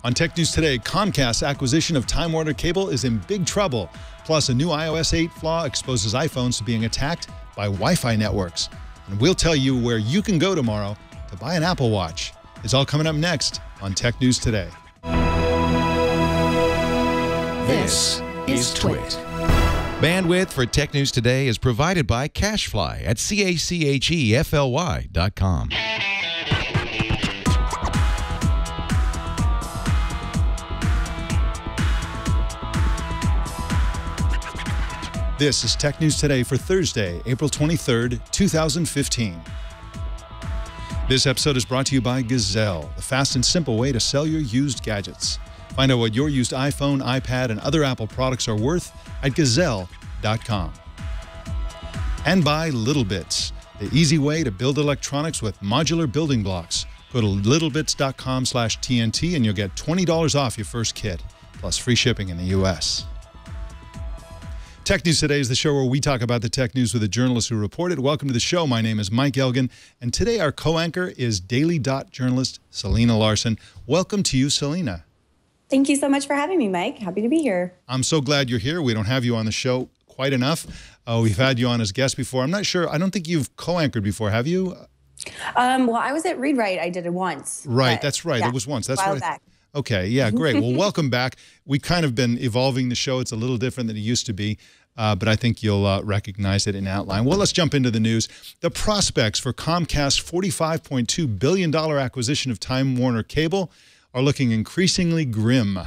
On Tech News Today, Comcast's acquisition of Time Warner Cable is in big trouble. Plus, a new iOS 8 flaw exposes iPhones to being attacked by Wi-Fi networks. And we'll tell you where you can go tomorrow to buy an Apple Watch. It's all coming up next on Tech News Today. This is Twit. Bandwidth for Tech News Today is provided by CacheFly at CacheFly.com. This is Tech News Today for Thursday, April 23rd, 2015. This episode is brought to you by Gazelle, the fast and simple way to sell your used gadgets. Find out what your used iPhone, iPad, and other Apple products are worth at Gazelle.com. And by Littlebits, the easy way to build electronics with modular building blocks. Go to littlebits.com/TNT and you'll get $20 off your first kit, plus free shipping in the U.S. Tech News Today is the show where we talk about the tech news with the journalists who report it. Welcome to the show. My name is Mike Elgan, and today our co-anchor is Daily Dot journalist Selena Larson. Welcome to you, Selena. Thank you so much for having me, Mike. Happy to be here. I'm so glad you're here. We don't have you on the show quite enough. We've had you on as guest before. I'm not sure. I don't think you've co-anchored before, have you? Well, I was at Read Write. I did it once. Right, that's right. Yeah, it was once. That's right. Back. Okay, yeah, great. Well, welcome back. We've kind of been evolving the show. It's a little different than it used to be, but I think you'll recognize it in outline. Well, let's jump into the news. The prospects for Comcast's $45.2 billion acquisition of Time Warner Cable are looking increasingly grim.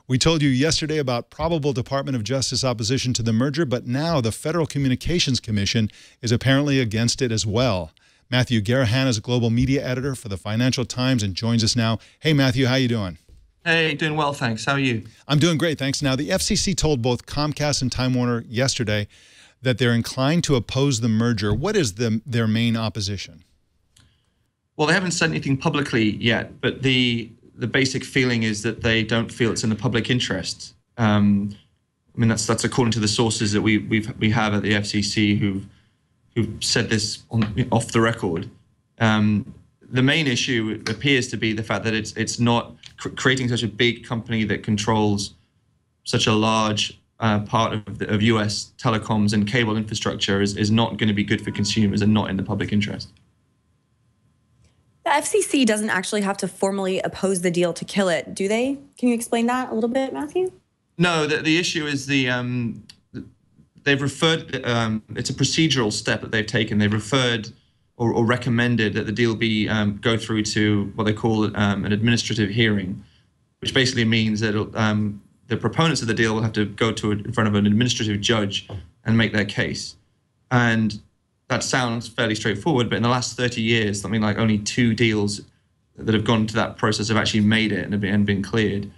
We told you yesterday about probable Department of Justice opposition to the merger, but now the Federal Communications Commission is apparently against it as well. Matthew Garrahan is a global media editor for the Financial Times and joins us now. Hey, Matthew, how you doing? Hey, doing well, thanks. How are you? I'm doing great, thanks. Now, the FCC told both Comcast and Time Warner yesterday that they're inclined to oppose the merger. What is their main opposition? Well, they haven't said anything publicly yet, but the basic feeling is that they don't feel it's in the public interest. I mean, that's according to the sources that we have at the FCC who've said this off the record. The main issue appears to be the fact that it's not creating such a big company that controls such a large part of U.S. telecoms and cable infrastructure is not going to be good for consumers and not in the public interest. The FCC doesn't actually have to formally oppose the deal to kill it, do they? Can you explain that a little bit, Matthew? No, the issue is they've referred, it's a procedural step that they've taken. They've referred or recommended that the deal be go through to what they call an administrative hearing, which basically means that the proponents of the deal will have to go in front of an administrative judge and make their case. And that sounds fairly straightforward, but in the last 30 years, something like only 2 deals that have gone to that process have actually made it and been cleared.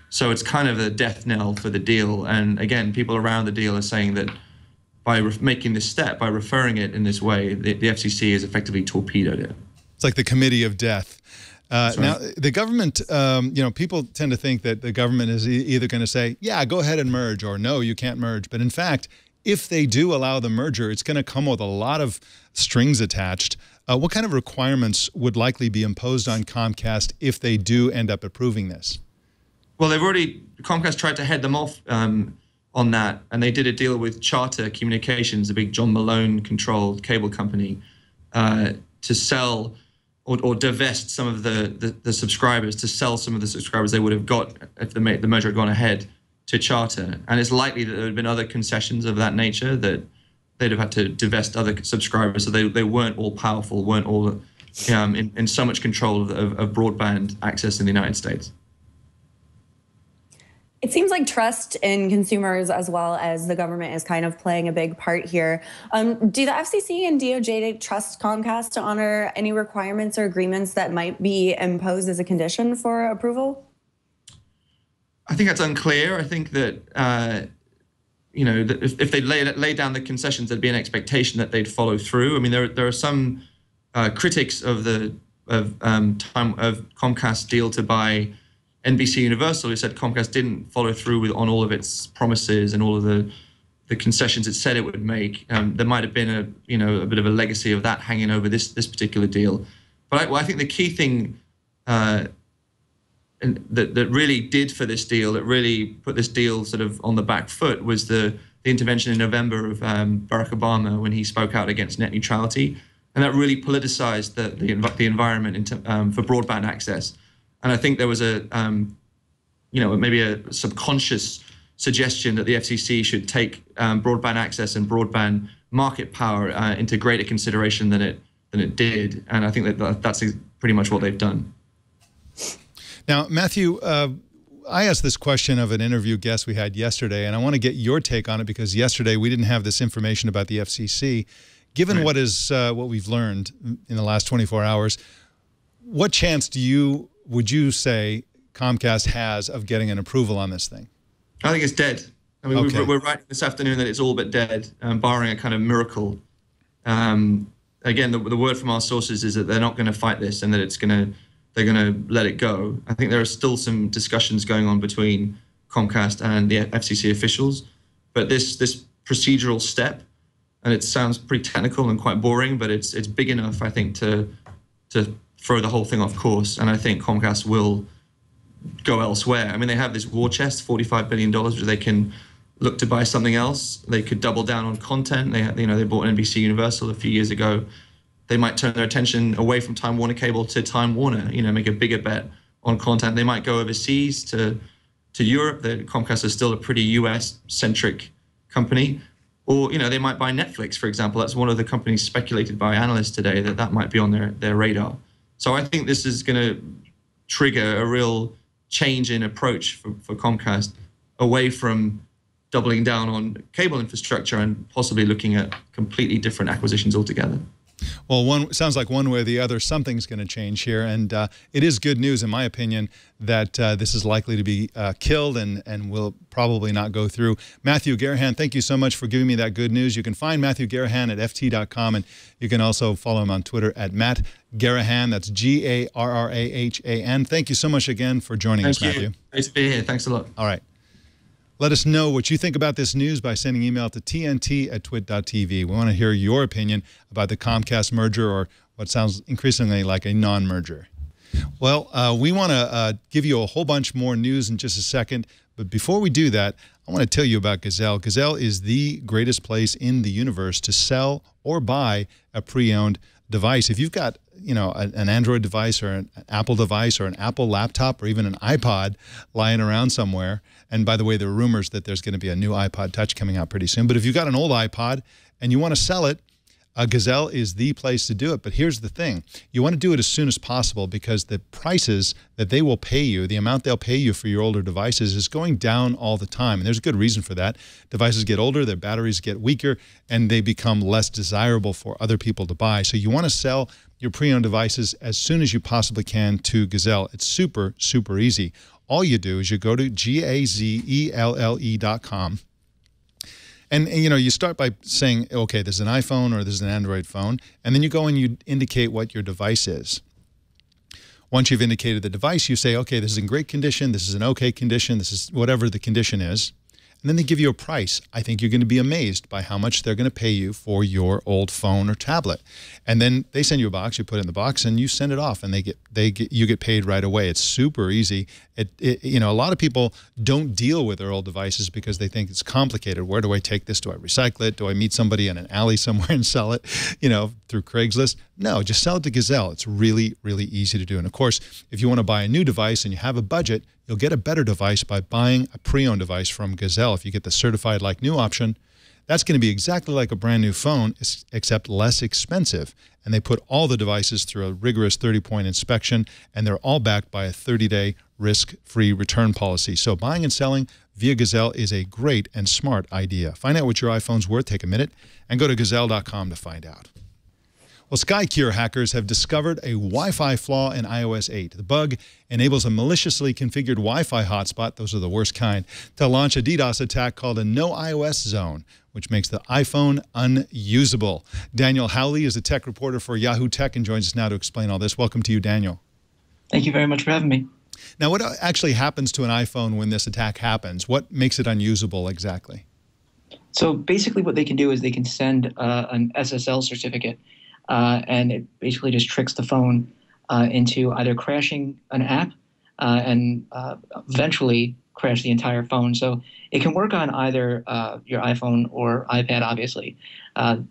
So it's kind of a death knell for the deal. And again, people around the deal are saying that by making this step, by referring it in this way, the FCC has effectively torpedoed it. It's like the committee of death. Right. Now, the government, people tend to think that the government is either going to say, yeah, go ahead and merge, or no, you can't merge. But in fact, if they do allow the merger, it's going to come with a lot of strings attached. What kind of requirements would likely be imposed on Comcast if they do end up approving this? Well, Comcast tried to head them off on that, and they did a deal with Charter Communications, the big John Malone-controlled cable company, to sell or divest some of the subscribers, to sell some of the subscribers they would have got if the merger had gone ahead to Charter. And it's likely that there had been other concessions of that nature, that they'd have had to divest other subscribers, so they weren't all powerful, weren't all in so much control of broadband access in the United States. It seems like trust in consumers as well as the government is kind of playing a big part here. Do the FCC and DOJ trust Comcast to honor any requirements or agreements that might be imposed as a condition for approval? I think that's unclear. I think that that if they lay down the concessions, there'd be an expectation that they'd follow through. I mean, there are some critics of Comcast's deal to buy NBC Universal who said Comcast didn't follow through on all of its promises and all of the concessions it said it would make. There might have been a bit of a legacy of that hanging over this particular deal. But I think the key thing that really did for this deal, that really put this deal sort of on the back foot, was the intervention in November of Barack Obama when he spoke out against net neutrality, and that really politicized the environment for broadband access. And I think there was a maybe a subconscious suggestion that the FCC should take broadband access and broadband market power into greater consideration than it did. And I think that's pretty much what they've done. Now, Matthew, I asked this question of an interview guest we had yesterday, and I want to get your take on it because yesterday we didn't have this information about the FCC. Given what we've learned in the last 24 hours, what chance would you say Comcast has of getting an approval on this thing? I think it's dead. I mean, we're writing this afternoon that it's all but dead, barring a kind of miracle. Again, the word from our sources is that they're not going to fight this and that they're going to let it go. I think there are still some discussions going on between Comcast and the FCC officials, but this procedural step, and it sounds pretty technical and quite boring, but it's big enough, I think, to throw the whole thing off course. And I think Comcast will go elsewhere. I mean, they have this war chest, $45 billion, which they can look to buy something else. They could double down on content. They bought NBC Universal a few years ago. They might turn their attention away from Time Warner Cable to Time Warner, make a bigger bet on content. They might go overseas to Europe. Comcast is still a pretty US-centric company. Or, they might buy Netflix, for example. That's one of the companies speculated by analysts today that might be on their radar. So I think this is going to trigger a real change in approach for Comcast away from doubling down on cable infrastructure and possibly looking at completely different acquisitions altogether. Well, sounds like one way or the other, something's going to change here. And it is good news, in my opinion, that this is likely to be killed and will probably not go through. Matthew Garrahan, thank you so much for giving me that good news. You can find Matthew Garrahan at ft.com, and you can also follow him on Twitter at Matt Garrahan. That's Garrahan. Thank you so much again for joining us, Matthew. Nice to be here. Thanks a lot. All right. Let us know what you think about this news by sending email to tnt@twit.tv. We want to hear your opinion about the Comcast merger, or what sounds increasingly like a non-merger. Well, we want to give you a whole bunch more news in just a second. But before we do that, I want to tell you about Gazelle. Gazelle is the greatest place in the universe to sell or buy a pre-owned device. If you've got, an Android device or an Apple device or an Apple laptop or even an iPod lying around somewhere, and by the way, there are rumors that there's going to be a new iPod Touch coming out pretty soon, but if you've got an old iPod and you want to sell it, Gazelle is the place to do it. But here's the thing. You want to do it as soon as possible because the prices that they will pay you, the amount they'll pay you for your older devices is going down all the time. And there's a good reason for that. Devices get older, their batteries get weaker, and they become less desirable for other people to buy. So you want to sell your pre-owned devices as soon as you possibly can to Gazelle. It's super, super easy. All you do is you go to gazelle.com. And you start by saying, okay, this is an iPhone or this is an Android phone, and then you go and you indicate what your device is. Once you've indicated the device, you say, okay, this is in great condition, this is an okay condition, this is whatever the condition is. And then they give you a price. I think you're going to be amazed by how much they're going to pay you for your old phone or tablet. And then they send you a box, you put it in the box, and you send it off, and you get paid right away. It's super easy. A lot of people don't deal with their old devices because they think it's complicated. Where do I take this? Do I recycle it? Do I meet somebody in an alley somewhere and sell it, through Craigslist? No, just sell it to Gazelle. It's really, really easy to do. And of course, if you want to buy a new device and you have a budget, you'll get a better device by buying a pre-owned device from Gazelle. If you get the certified like new option, that's going to be exactly like a brand new phone, except less expensive. And they put all the devices through a rigorous 30-point inspection, and they're all backed by a 30-day risk-free return policy. So buying and selling via Gazelle is a great and smart idea. Find out what your iPhone's worth. Take a minute and go to gazelle.com to find out. Well, SkyCure hackers have discovered a Wi-Fi flaw in iOS 8. The bug enables a maliciously configured Wi-Fi hotspot, those are the worst kind, to launch a DDoS attack called a no iOS zone, which makes the iPhone unusable. Daniel Howley is a tech reporter for Yahoo Tech and joins us now to explain all this. Welcome to you, Daniel. Thank you very much for having me. Now, what actually happens to an iPhone when this attack happens? What makes it unusable exactly? So basically what they can do is they can send an SSL certificate, and it basically just tricks the phone into either crashing an app and eventually crash the entire phone. So it can work on either your iPhone or iPad, obviously.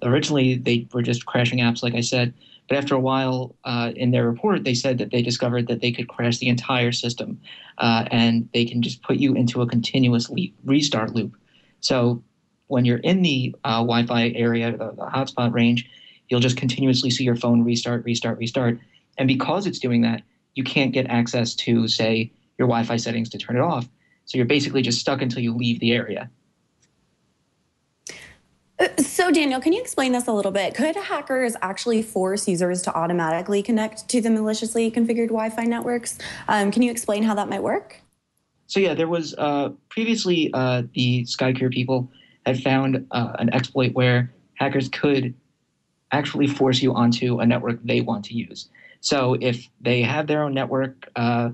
Originally, they were just crashing apps, like I said. But after a while, in their report, they said that they discovered that they could crash the entire system, and they can just put you into a continuous restart loop. So when you're in the Wi-Fi area, the hotspot range, you'll just continuously see your phone restart, restart, restart. And because it's doing that, you can't get access to, say, your Wi-Fi settings to turn it off. So you're basically just stuck until you leave the area. So Daniel, can you explain this a little bit? Could hackers actually force users to automatically connect to the maliciously configured Wi-Fi networks? Can you explain how that might work? So yeah, there was previously the SkyCure people had found an exploit where hackers could actually force you onto a network they want to use. So if they have their own network, as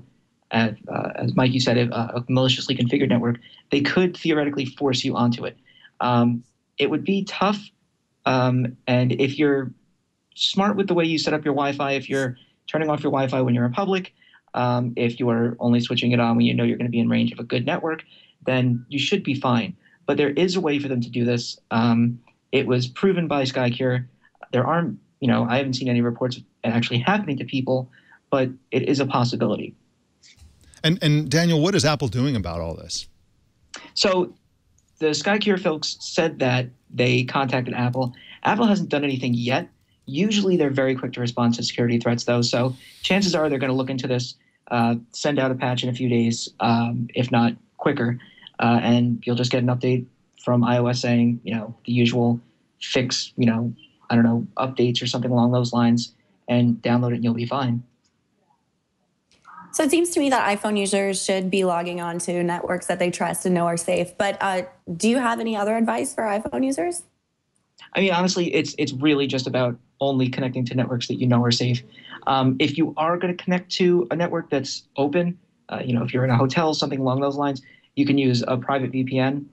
Mike, you said, a maliciously configured network, they could theoretically force you onto it. It would be tough, and if you're smart with the way you set up your Wi-Fi, if you're turning off your Wi-Fi when you're in public, if you are only switching it on when you know you're going to be in range of a good network, then you should be fine. But there is a way for them to do this. It was proven by SkyCure. There aren't, I haven't seen any reports of it actually happening to people, but it is a possibility. And Daniel, what is Apple doing about all this? So the SkyCure folks said that they contacted Apple. Apple hasn't done anything yet. Usually they're very quick to respond to security threats, though. So chances are they're going to look into this, send out a patch in a few days, if not quicker. And you'll just get an update from iOS saying, the usual fix, updates or something along those lines, and download it and you'll be fine. So it seems to me that iPhone users should be logging on to networks that they trust and know are safe. But do you have any other advice for iPhone users? I mean, honestly, it's really just about only connecting to networks that you know are safe. If you are going to connect to a network that's open, if you're in a hotel, something along those lines, you can use a private VPN.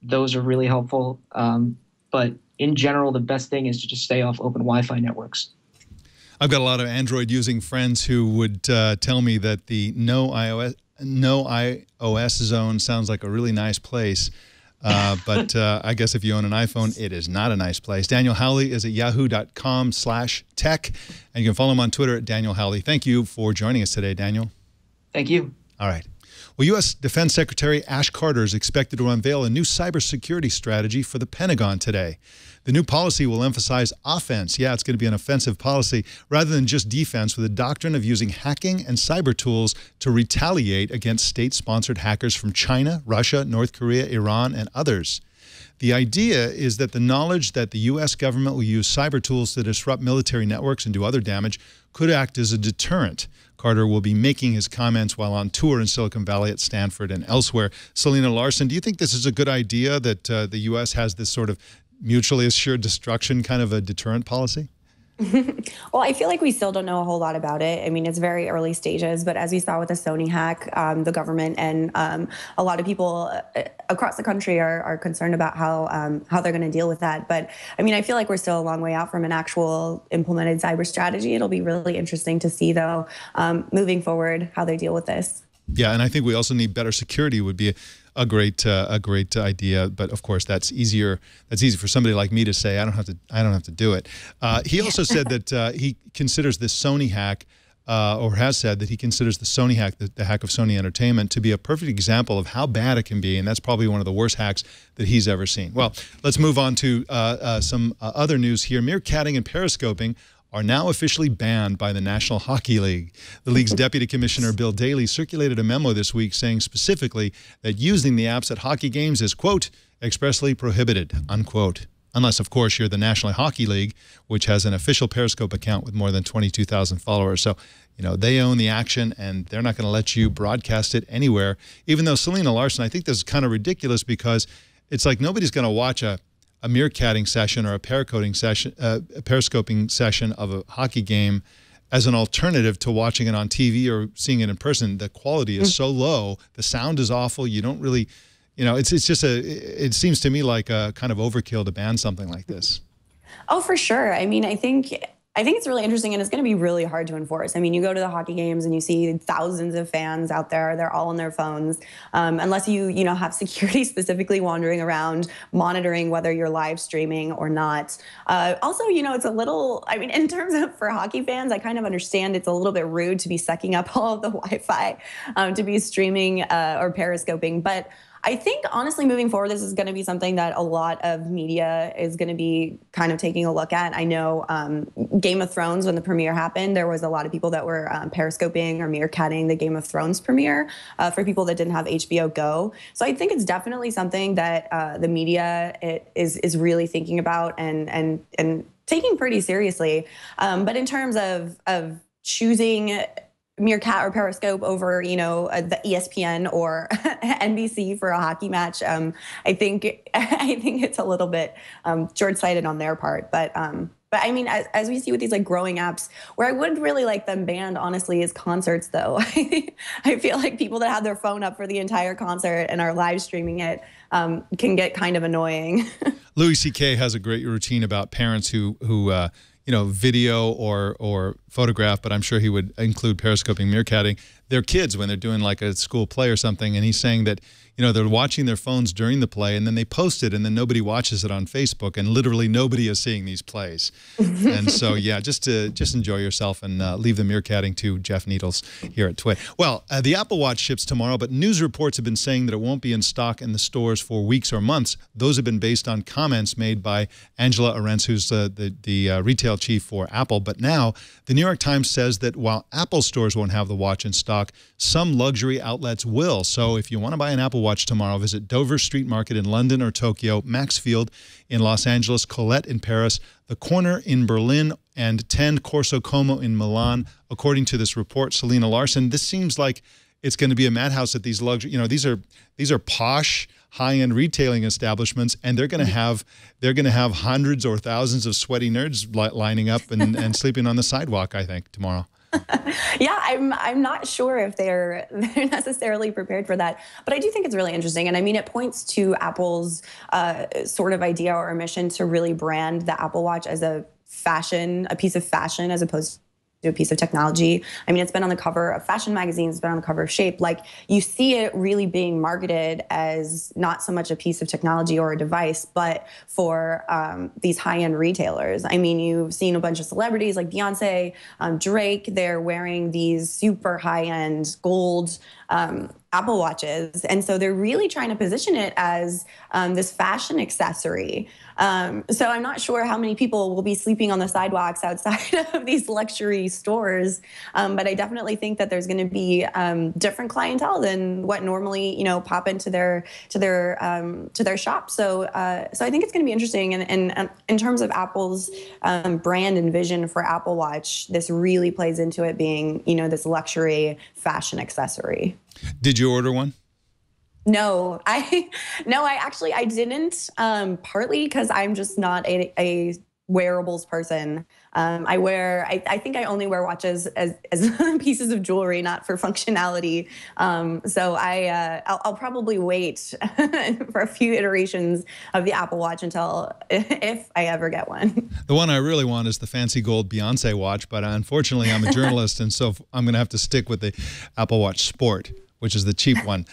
Those are really helpful. But in general, the best thing is to just stay off open Wi-Fi networks. I've got a lot of Android using friends who would tell me that the no iOS zone sounds like a really nice place. But I guess if you own an iPhone, it is not a nice place. Daniel Howley is at yahoo.com/tech, and you can follow him on Twitter at Daniel Howley. Thank you for joining us today, Daniel. Thank you. All right. Well, U.S. Defense Secretary Ash Carter is expected to unveil a new cybersecurity strategy for the Pentagon today. The new policy will emphasize offense. Yeah, it's going to be an offensive policy rather than just defense, with a doctrine of using hacking and cyber tools to retaliate against state-sponsored hackers from China, Russia, North Korea, Iran, and others. The idea is that the knowledge that the U.S. government will use cyber tools to disrupt military networks and do other damage could act as a deterrent. Carter will be making his comments while on tour in Silicon Valley, at Stanford, and elsewhere. Selena, Larson, do you think this is a good idea that the U.S. has this sort of mutually assured destruction kind of a deterrent policy? Well, I feel like we still don't know a whole lot about it. I mean, it's very early stages, but as we saw with the Sony hack, the government and a lot of people across the country are concerned about how they're going to deal with that. But I mean, I feel like we're still a long way out from an actual implemented cyber strategy. It'll be really interesting to see, though, moving forward, how they deal with this. Yeah, and I think we also need better security would be a great idea, but of course that's easier. That's easy for somebody like me to say. I don't have to do it. He also said that he considers this Sony hack, or has said that he considers the Sony hack, the hack of Sony Entertainment, to be a perfect example of how bad it can be, and that's probably one of the worst hacks that he's ever seen. Well, let's move on to some other news here. Meerkatting and periscoping are now officially banned by the National Hockey League. The league's deputy commissioner, Bill Daly, circulated a memo this week saying specifically that using the apps at hockey games is, quote, expressly prohibited, unquote. Unless, of course, you're the National Hockey League, which has an official Periscope account with more than 22,000 followers. So, they own the action, and they're not going to let you broadcast it anywhere. Even though, Selena, Larson, I think this is kind of ridiculous, because it's like nobody's going to watch a meerkatting session or a periscoping session of a hockey game as an alternative to watching it on TV or seeing it in person. The quality is so low. The sound is awful. You don't really, it's just it seems to me like a kind of overkill to ban something like this. Oh, for sure. I mean, I think I think it's really interesting, and it's going to be really hard to enforce. I mean, you go to the hockey games and you see thousands of fans out there. They're all on their phones, unless you have security specifically wandering around monitoring whether you're live streaming or not. Also, it's a little, I mean, in terms of for hockey fans, I kind of understand it's a little bit rude to be sucking up all of the Wi-Fi to be streaming or periscoping, but I think, honestly, moving forward, this is going to be something that a lot of media is going to be kind of taking a look at. I know Game of Thrones, when the premiere happened, there was a lot of people that were periscoping or meerkatting the Game of Thrones premiere for people that didn't have HBO Go. So I think it's definitely something that the media is really thinking about and taking pretty seriously. But in terms of choosing meerkat or periscope over, the ESPN or NBC for a hockey match, I think it's a little bit short-sighted on their part. But I mean, as we see with these like growing apps, where I would really like them banned, honestly, is concerts. Though I feel like people that have their phone up for the entire concert and are live streaming it can get kind of annoying. Louis C.K. has a great routine about parents who video or photograph, but I'm sure he would include periscoping, meerkatting their kids when they're doing like a school play or something. And he's saying that, they're watching their phones during the play and then they post it and then nobody watches it on Facebook and literally nobody is seeing these plays. And so, yeah, just enjoy yourself and leave the meerkatting to Jeff Needles here at Twit. Well, the Apple Watch ships tomorrow, but news reports have been saying that it won't be in stock in the stores for weeks or months. Those have been based on comments made by Angela Arentz, who's the retail chief for Apple. But now the New York Times says that while Apple stores won't have the watch in stock, some luxury outlets will. So if you want to buy an Apple Watch tomorrow, visit Dover Street Market in London or Tokyo, Maxfield in Los Angeles, Colette in Paris, The Corner in Berlin, and 10 Corso Como in Milan. According to this report, Selena Larson, this seems like it's going to be a madhouse at these luxury, these are posh, high-end retailing establishments, and they're going to have hundreds or thousands of sweaty nerds lining up and sleeping on the sidewalk, I think, tomorrow. Yeah, I'm not sure if they're necessarily prepared for that, but I do think it's really interesting. And I mean, it points to Apple's sort of idea or mission to really brand the Apple Watch as a piece of fashion, as opposed to a piece of technology. I mean, it's been on the cover of fashion magazines, it's been on the cover of Shape. Like, you see it really being marketed as not so much a piece of technology or a device, but for these high-end retailers. I mean, you've seen a bunch of celebrities like Beyonce, Drake, they're wearing these super high-end gold Apple Watches. And so they're really trying to position it as this fashion accessory. So I'm not sure how many people will be sleeping on the sidewalks outside of these luxury stores. But I definitely think that there's going to be different clientele than what normally, pop into their shop. So I think it's going to be interesting. And in terms of Apple's brand and vision for Apple Watch, this really plays into it being, this luxury fashion accessory. Did you order one? No, I didn't, partly because I'm just not a wearables person. I think I only wear watches as pieces of jewelry, not for functionality. So I'll probably wait for a few iterations of the Apple Watch until, if I ever get one. The one I really want is the fancy gold Beyonce watch, but unfortunately I'm a journalist, and so I'm going to have to stick with the Apple Watch Sport, which is the cheap one.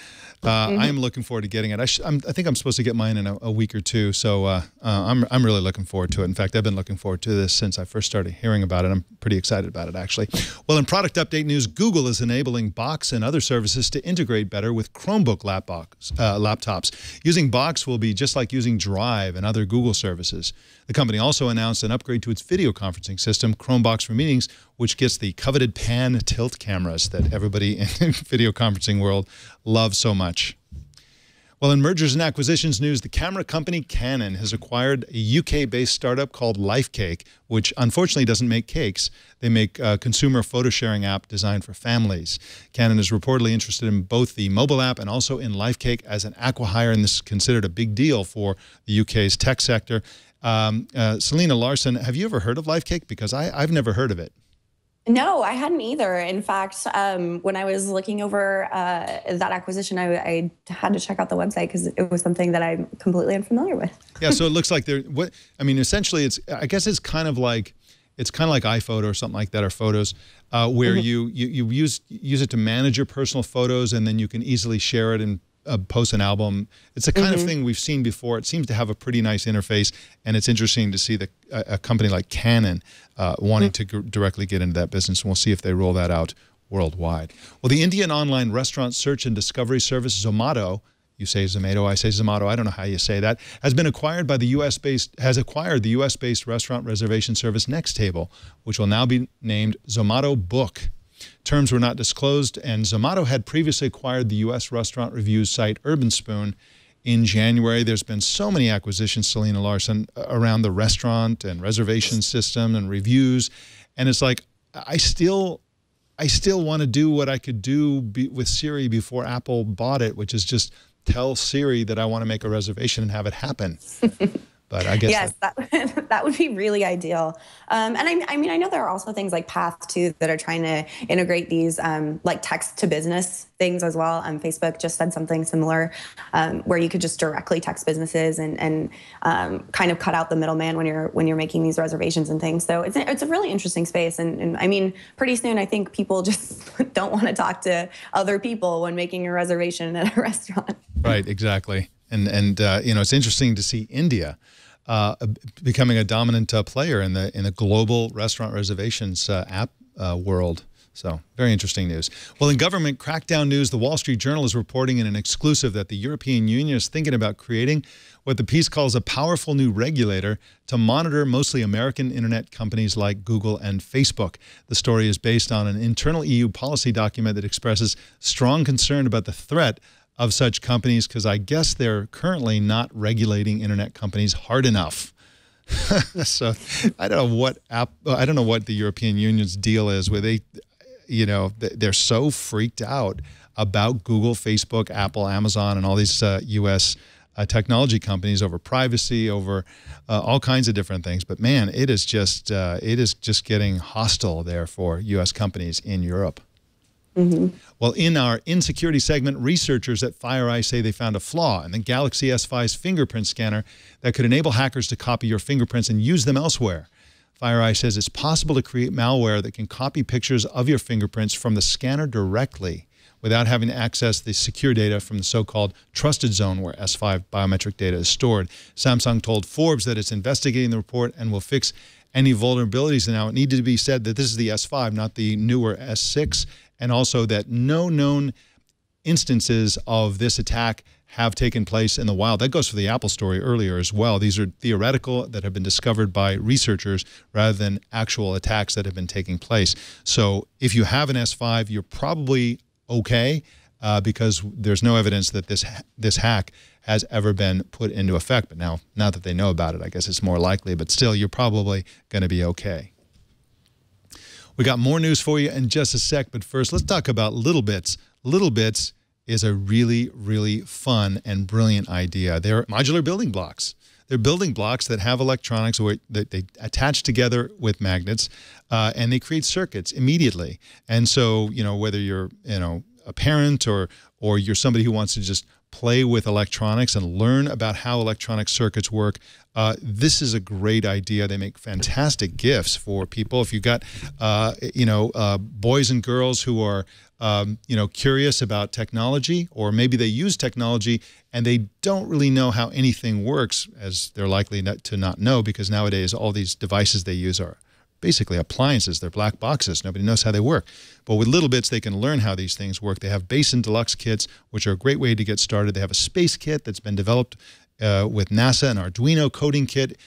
I am looking forward to getting it. I think I'm supposed to get mine in a week or two, so I'm really looking forward to it. In fact, I've been looking forward to this since I first started hearing about it. I'm pretty excited about it, actually. Well, in product update news, Google is enabling Box and other services to integrate better with Chromebook laptops. Using Box will be just like using Drive and other Google services. The company also announced an upgrade to its video conferencing system, Chromebox for Meetings, which gets the coveted pan tilt cameras that everybody in video conferencing world loves so much. Well, in mergers and acquisitions news, the camera company Canon has acquired a UK-based startup called LifeCake, which unfortunately doesn't make cakes. They make a consumer photo sharing app designed for families. Canon is reportedly interested in both the mobile app and also in LifeCake as an acqui-hire, and this is considered a big deal for the UK's tech sector. Selena Larson, have you ever heard of LifeCake? Because I've never heard of it. No, I hadn't either. In fact, when I was looking over that acquisition, I had to check out the website because it was something that I'm completely unfamiliar with. Yeah, so it looks like essentially I guess it's kind of like It's kind of like iPhoto or something like that, or Photos, where you use it to manage your personal photos, and then you can easily share it and post an album. It's the kind of thing we've seen before. It seems to have a pretty nice interface, and it's interesting to see a company like Canon wanting to directly get into that business. And we'll see if they roll that out worldwide. Well, the Indian online restaurant search and discovery service Zomato, you say Zomato, I say Zomato, I don't know how you say that, has acquired the US-based restaurant reservation service Nextable, which will now be named Zomato Book. Terms were not disclosed, and Zomato had previously acquired the U.S. restaurant reviews site Urban Spoon in January. There's been so many acquisitions, Selena, Larson, around the restaurant and reservation system and reviews, and it's like I still want to do what I could do with Siri before Apple bought it, which is just tell Siri that I want to make a reservation and have it happen. But I guess yes, that would be really ideal. And I mean, I know there are also things like Path too that are trying to integrate these like text to business things as well. Facebook just said something similar, where you could just directly text businesses and kind of cut out the middleman when you're making these reservations and things. So it's a really interesting space. And I mean, pretty soon I think people just don't want to talk to other people when making a reservation at a restaurant. Right, exactly. And you know, it's interesting to see India becoming a dominant player in the global restaurant reservations app world. So very interesting news. Well, in government crackdown news, the Wall Street Journal is reporting in an exclusive that the European Union is thinking about creating what the piece calls a powerful new regulator to monitor mostly American internet companies like Google and Facebook. The story is based on an internal EU policy document that expresses strong concern about the threat of such companies, because I guess they're currently not regulating internet companies hard enough. So I don't know what the European Union's deal is with they're so freaked out about Google, Facebook, Apple, Amazon, and all these U.S. Technology companies over privacy, over all kinds of different things. But man, it is just getting hostile there for U.S. companies in Europe. Well, in our Insecurity segment, researchers at FireEye say they found a flaw in the Galaxy S5's fingerprint scanner that could enable hackers to copy your fingerprints and use them elsewhere. FireEye says it's possible to create malware that can copy pictures of your fingerprints from the scanner directly without having to access the secure data from the so-called trusted zone where S5 biometric data is stored. Samsung told Forbes that it's investigating the report and will fix any vulnerabilities. Now, it needed to be said that this is the S5, not the newer S6, and also that no known instances of this attack have taken place in the wild. That goes for the Apple story earlier as well. These are theoretical that have been discovered by researchers rather than actual attacks that have been taking place. So if you have an S5, you're probably okay because there's no evidence that this hack has ever been put into effect. But now that they know about it, I guess it's more likely. But still, you're probably going to be okay. We got more news for you in just a sec, but first, let's talk about Little Bits. Little Bits is a really, really fun and brilliant idea. They're modular building blocks. They're building blocks that have electronics that they attach together with magnets, and they create circuits immediately. And so, whether you're, a parent or you're somebody who wants to just play with electronics and learn about how electronic circuits work, this is a great idea. They make fantastic gifts for people. If you've got, boys and girls who are, curious about technology, or maybe they use technology and they don't really know how anything works, as they're likely to not know, because nowadays all these devices they use are basically appliances. They're black boxes. Nobody knows how they work. But with Little Bits, they can learn how these things work. They have base and deluxe kits, which are a great way to get started. They have a space kit that's been developed with NASA, an Arduino coding kit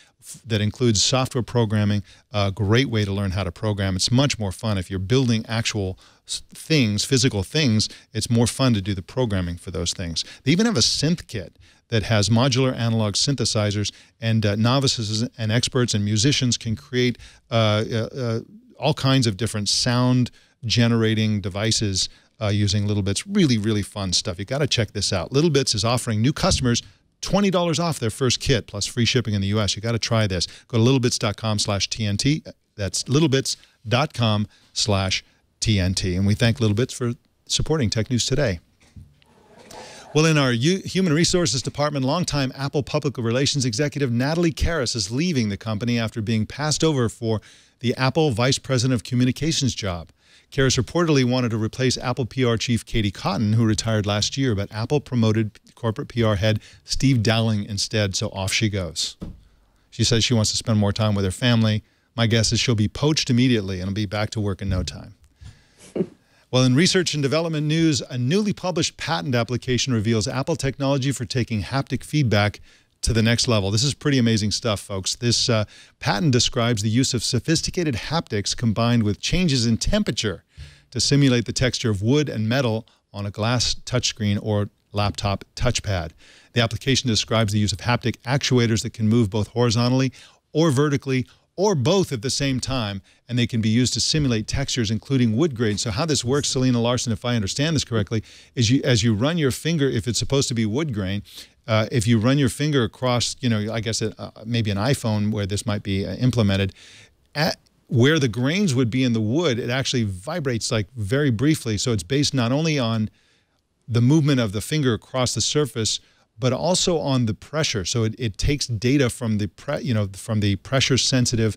that includes software programming, a great way to learn how to program. It's much more fun. If you're building actual things, physical things, it's more fun to do the programming for those things. They even have a synth kit that has modular analog synthesizers, and novices and experts and musicians can create all kinds of different sound generating devices using Little Bits. Really, really fun stuff. You got to check this out. Little Bits is offering new customers $20 off their first kit plus free shipping in the U.S. You got to try this. Go to littlebits.com/TNT. That's littlebits.com/TNT. And we thank Little Bits for supporting Tech News Today. Well, in our Human Resources Department, longtime Apple Public Relations executive Natalie Karras is leaving the company after being passed over for the Apple Vice President of Communications job. Karras reportedly wanted to replace Apple PR chief Katie Cotton, who retired last year, but Apple promoted corporate PR head Steve Dowling instead, so off she goes. She says she wants to spend more time with her family. My guess is she'll be poached immediately and will be back to work in no time. Well, in research and development news, a newly published patent application reveals Apple technology for taking haptic feedback to the next level. This is pretty amazing stuff, folks. This patent describes the use of sophisticated haptics combined with changes in temperature to simulate the texture of wood and metal on a glass touchscreen or laptop touchpad. The application describes the use of haptic actuators that can move both horizontally or vertically or both at the same time, and they can be used to simulate textures, including wood grain. So how this works, Selena, Larson, if I understand this correctly, is as you run your finger, if it's supposed to be wood grain, if you run your finger across, I guess maybe an iPhone where this might be implemented, where the grains would be in the wood, it actually vibrates like very briefly. So it's based not only on the movement of the finger across the surface, but also on the pressure. So it takes data from the from the pressure-sensitive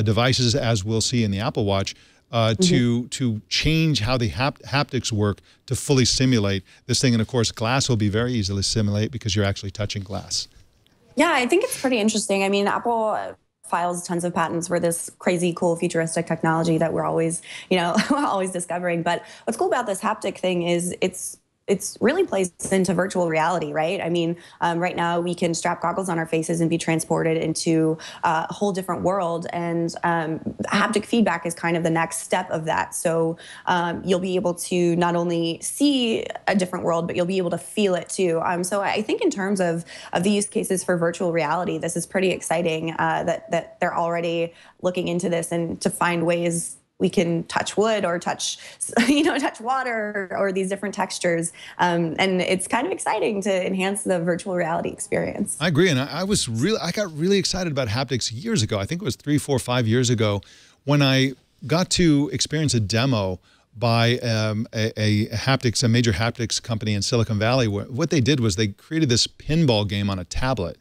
devices, as we'll see in the Apple Watch, to change how the haptics work to fully simulate this thing. And of course, glass will be very easily simulate because you're actually touching glass. Yeah, I think it's pretty interesting. I mean, Apple files tons of patents for this crazy, cool, futuristic technology that we're always, always discovering. But what's cool about this haptic thing is it's really plays into virtual reality, right? I mean, right now we can strap goggles on our faces and be transported into a whole different world. And haptic feedback is kind of the next step of that. So you'll be able to not only see a different world, but you'll be able to feel it too. So I think in terms of the use cases for virtual reality, this is pretty exciting that they're already looking into this and to find ways we can touch wood or touch, touch water or these different textures. And it's kind of exciting to enhance the virtual reality experience. I agree. And I got really excited about haptics years ago. I think it was 3, 4, 5 years ago when I got to experience a demo by a major haptics company in Silicon Valley. What they did was they created this pinball game on a tablet.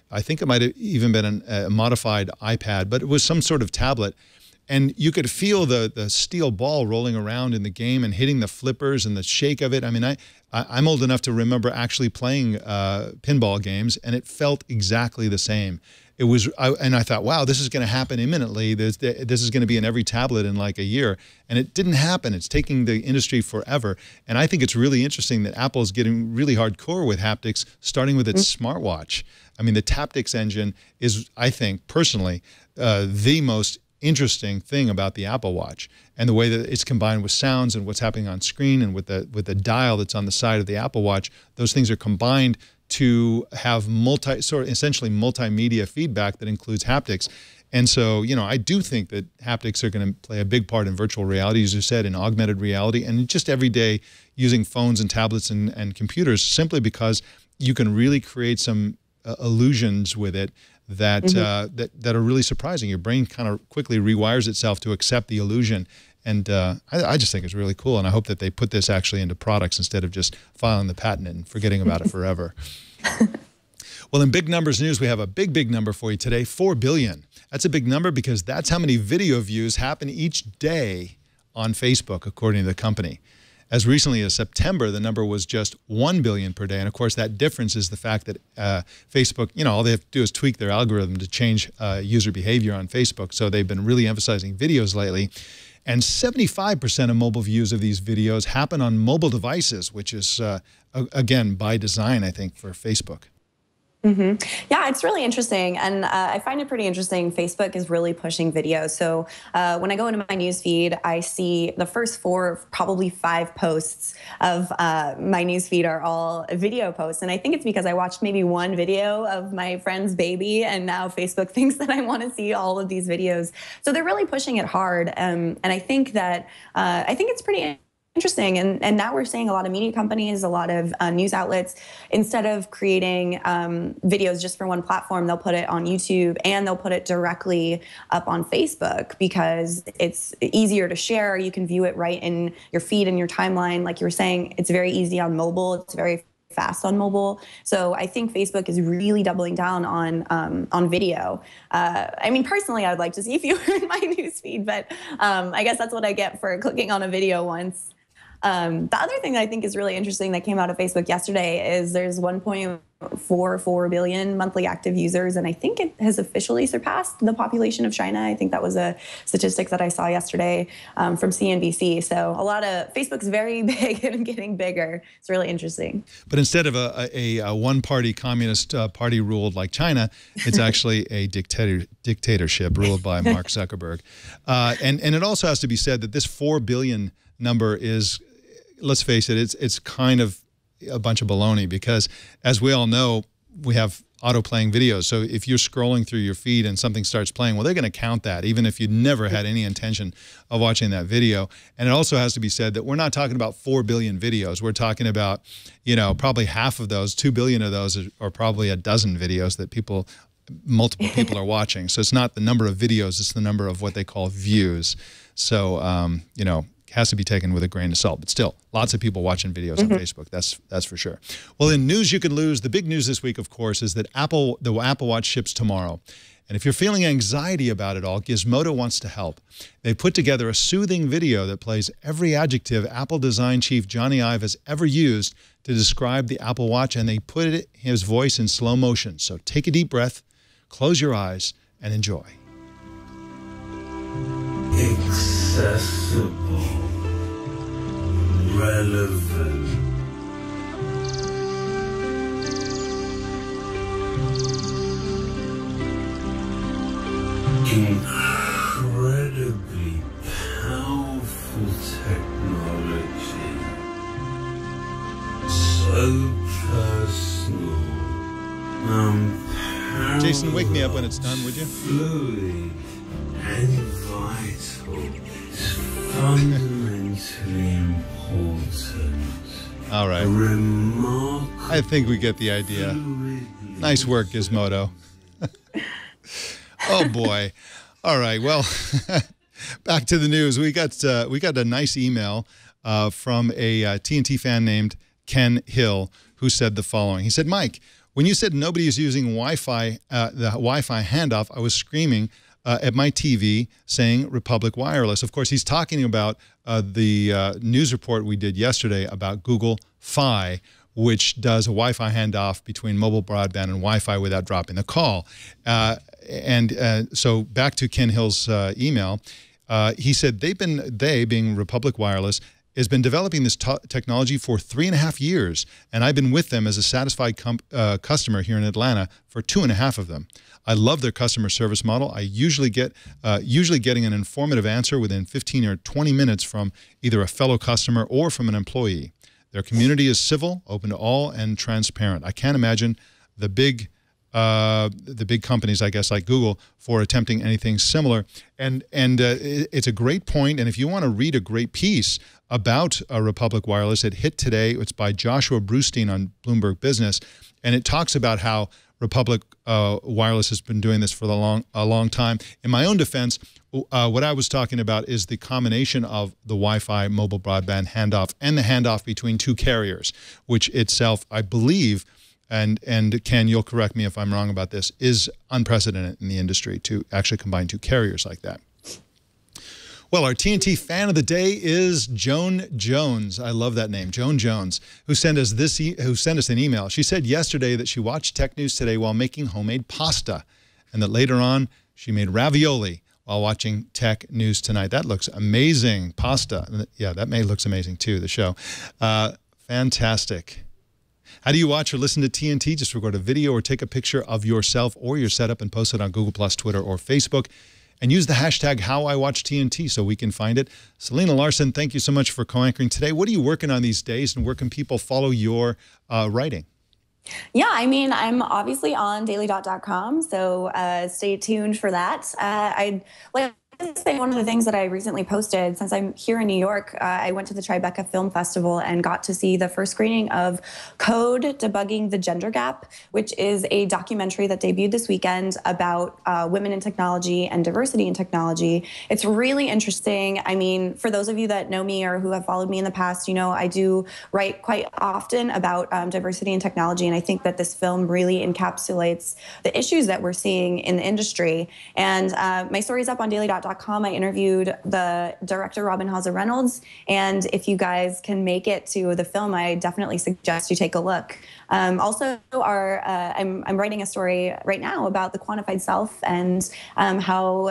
I think it might have even been a modified iPad, but it was some sort of tablet. And you could feel the steel ball rolling around in the game and hitting the flippers and the shake of it. I mean, I'm old enough to remember actually playing pinball games, and it felt exactly the same. It was, and I thought, wow, this is going to happen imminently. This is going to be in every tablet in like a year. And it didn't happen. It's taking the industry forever. And I think it's really interesting that Apple is getting really hardcore with haptics, starting with its smartwatch. I mean, the Taptics engine is, I think, personally, the most interesting thing about the Apple Watch, and the way that it's combined with sounds and what's happening on screen and with the dial that's on the side of the Apple Watch. Those things are combined to have essentially multimedia feedback that includes haptics. And so, I do think that haptics are going to play a big part in virtual reality, as you said, in augmented reality, and just every day using phones and tablets and computers, simply because you can really create some illusions with it that that are really surprising. Your brain kind of quickly rewires itself to accept the illusion. And I just think it's really cool. And I hope that they put this actually into products instead of just filing the patent and forgetting about it forever. Well, in big numbers news, we have a big number for you today, 4 billion. That's a big number because that's how many video views happen each day on Facebook, according to the company. As recently as September, the number was just 1 billion per day. And of course, that difference is the fact that Facebook, all they have to do is tweak their algorithm to change user behavior on Facebook. So they've been really emphasizing videos lately. And 75% of mobile views of these videos happen on mobile devices, which is, again, by design, I think, for Facebook. Yeah, it's really interesting. And I find it pretty interesting. Facebook is really pushing video. So when I go into my news feed, I see the first 4, probably 5 posts of my news feed are all video posts. And I think it's because I watched maybe one video of my friend's baby, and now Facebook thinks that I want to see all of these videos. So they're really pushing it hard. And I think that it's pretty interesting. And now we're seeing a lot of media companies, a lot of news outlets, instead of creating videos just for one platform, they'll put it on YouTube and they'll put it directly up on Facebook because it's easier to share. You can view it right in your feed and your timeline. Like you were saying, it's very easy on mobile. It's very fast on mobile. So I think Facebook is really doubling down on video. I mean, personally, I'd like to see fewer in my newsfeed, but I guess that's what I get for clicking on a video once. The other thing that I think is really interesting that came out of Facebook yesterday is there's 1.44 billion monthly active users, and I think it has officially surpassed the population of China. I think that was a statistic that I saw yesterday from CNBC. So a lot of Facebook's very big and getting bigger. It's really interesting. But instead of a one-party communist party ruled like China, it's actually a dictatorship ruled by Mark Zuckerberg. And it also has to be said that this 4 billion number is, let's face it, it's kind of a bunch of baloney, because as we all know, we have auto-playing videos. So if you're scrolling through your feed and something starts playing, well, they're going to count that, even if you never had any intention of watching that video. And it also has to be said that we're not talking about 4 billion videos. We're talking about, you know, probably half of those, 2 billion of those are probably a dozen videos that multiple people are watching. So it's not the number of videos, it's the number of what they call views. So, you know, has to be taken with a grain of salt, but still, lots of people watching videos on Facebook. That's for sure. Well, in news you can lose, the big news this week, of course, is that the Apple Watch ships tomorrow. And if you're feeling anxiety about it all, Gizmodo wants to help. They put together a soothing video that plays every adjective Apple design chief Johnny Ive has ever used to describe the Apple Watch, and they put his voice in slow motion. So take a deep breath, close your eyes, and enjoy. Accessible, relevant, incredibly powerful technology, so personal, Jason, wake me up when it's done, would you? Fluid and vital, fundamentally important. All right. I think we get the idea. Nice work, Gizmodo. Oh boy. All right. Well, back to the news. We got a nice email from a TNT fan named Ken Hill, who said the following. He said, Mike, when you said nobody is using Wi-Fi, the Wi-Fi handoff, I was screaming at my TV saying Republic Wireless. Of course, he's talking about the news report we did yesterday about Google Fi, which does a Wi-Fi handoff between mobile broadband and Wi-Fi without dropping the call. So back to Ken Hill's email, he said they, being Republic Wireless, has been developing this technology for 3.5 years, and I've been with them as a satisfied customer here in Atlanta for 2.5 of them. I love their customer service model. I usually getting an informative answer within 15 or 20 minutes from either a fellow customer or from an employee. Their community is civil, open to all, and transparent. I can't imagine the big companies, I guess, like Google, for attempting anything similar. And it's a great point. And if you want to read a great piece about Republic Wireless, it hit today. It's by Joshua Brustein on Bloomberg Business, and it talks about how Republic Wireless has been doing this for a long time. In my own defense, what I was talking about is the combination of the Wi-Fi mobile broadband handoff and the handoff between two carriers, which itself, I believe, and Ken, you'll correct me if I'm wrong about this, is unprecedented in the industry to actually combine two carriers like that. Well, our TNT fan of the day is Joan Jones. I love that name, Joan Jones, who sent us an email. She said yesterday that she watched Tech News Today while making homemade pasta, and that later on she made ravioli while watching Tech News Tonight. That looks amazing, pasta. Yeah, that looks amazing too, the show. Fantastic. How do you watch or listen to TNT? Just record a video or take a picture of yourself or your setup and post it on Google+, Twitter, or Facebook. And use the hashtag HowIWatchTNT so we can find it. Selena, Larson, thank you so much for co-anchoring today. What are you working on these days, and where can people follow your writing? Yeah, I mean, I'm obviously on dailydot.com, so stay tuned for that. I'd like to say one of the things that I recently posted, since I'm here in New York, I went to the Tribeca Film Festival and got to see the first screening of Code: Debugging the Gender Gap, which is a documentary that debuted this weekend about women in technology and diversity in technology. It's really interesting. I mean, for those of you that know me or who have followed me in the past, you know I do write quite often about diversity in technology, and I think that this film really encapsulates the issues that we're seeing in the industry. And my story's up on daily.com. I interviewed the director, Robin Hauser Reynolds, and if you guys can make it to the film, I definitely suggest you take a look. Also, I'm writing a story right now about the quantified self and how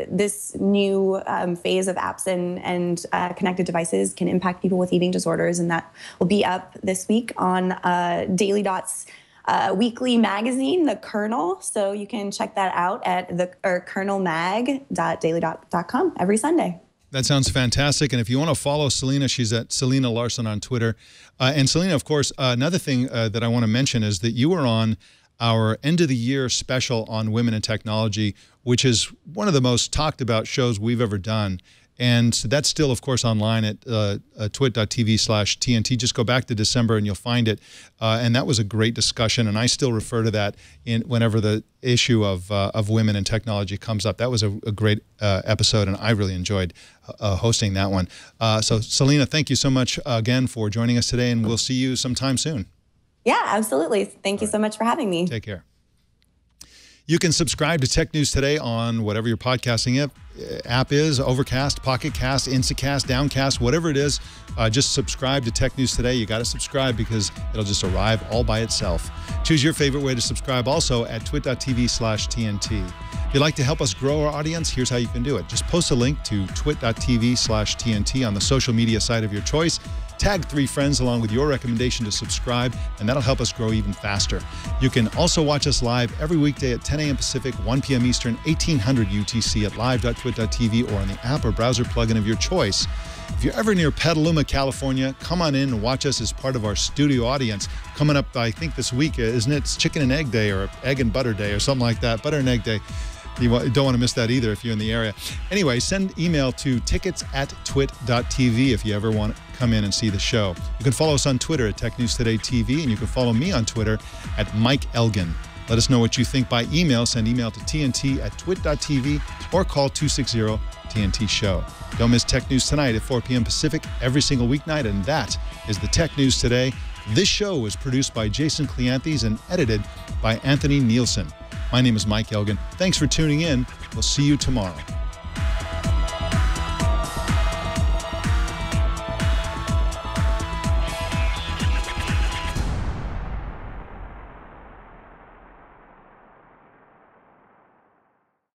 this new phase of apps and connected devices can impact people with eating disorders, and that will be up this week on Daily.'s weekly magazine, The Kernel. So you can check that out at kernelmag.daily.com every Sunday. That sounds fantastic. And if you want to follow Selena, she's at Selena Larson on Twitter. And Selena, of course, another thing that I want to mention is that you were on our end of the year special on women in technology, which is one of the most talked about shows we've ever done. And that's still, of course, online at twit.tv/TNT. Just go back to December and you'll find it. And that was a great discussion. And I still refer to that whenever the issue of women in technology comes up. That was a great episode, and I really enjoyed hosting that one. So, Selena, thank you so much again for joining us today, and we'll see you sometime soon. Yeah, absolutely. Thank you so much for having me. Take care. You can subscribe to Tech News Today on whatever your podcasting app is, Overcast, Pocket Cast, Instacast, Downcast, whatever it is. Just subscribe to Tech News Today. You got to subscribe because it'll just arrive all by itself. Choose your favorite way to subscribe also at twit.tv/TNT. If you'd like to help us grow our audience, here's how you can do it. Just post a link to twit.tv/TNT on the social media site of your choice. Tag 3 friends along with your recommendation to subscribe, and that'll help us grow even faster. You can also watch us live every weekday at 10 a.m. Pacific, 1 p.m. Eastern, 1800 UTC at live.twit.tv or on the app or browser plugin of your choice. If you're ever near Petaluma, California, come on in and watch us as part of our studio audience. Coming up, I think this week, isn't it? It's Chicken and Egg Day or Egg and Butter Day or something like that. Butter and Egg Day. You don't want to miss that either if you're in the area. Anyway, send email to tickets@twit.tv if you ever want to come in and see the show. You can follow us on Twitter at Tech News Today TV, and you can follow me on Twitter at Mike Elgan. Let us know what you think by email. Send email to tnt@twit.tv or call 260-TNT-SHOW. Don't miss Tech News Tonight at 4 p.m. Pacific every single weeknight, and that is the Tech News Today. This show was produced by Jason Cleanthes and edited by Anthony Nielsen. My name is Mike Elgan. Thanks for tuning in. We'll see you tomorrow.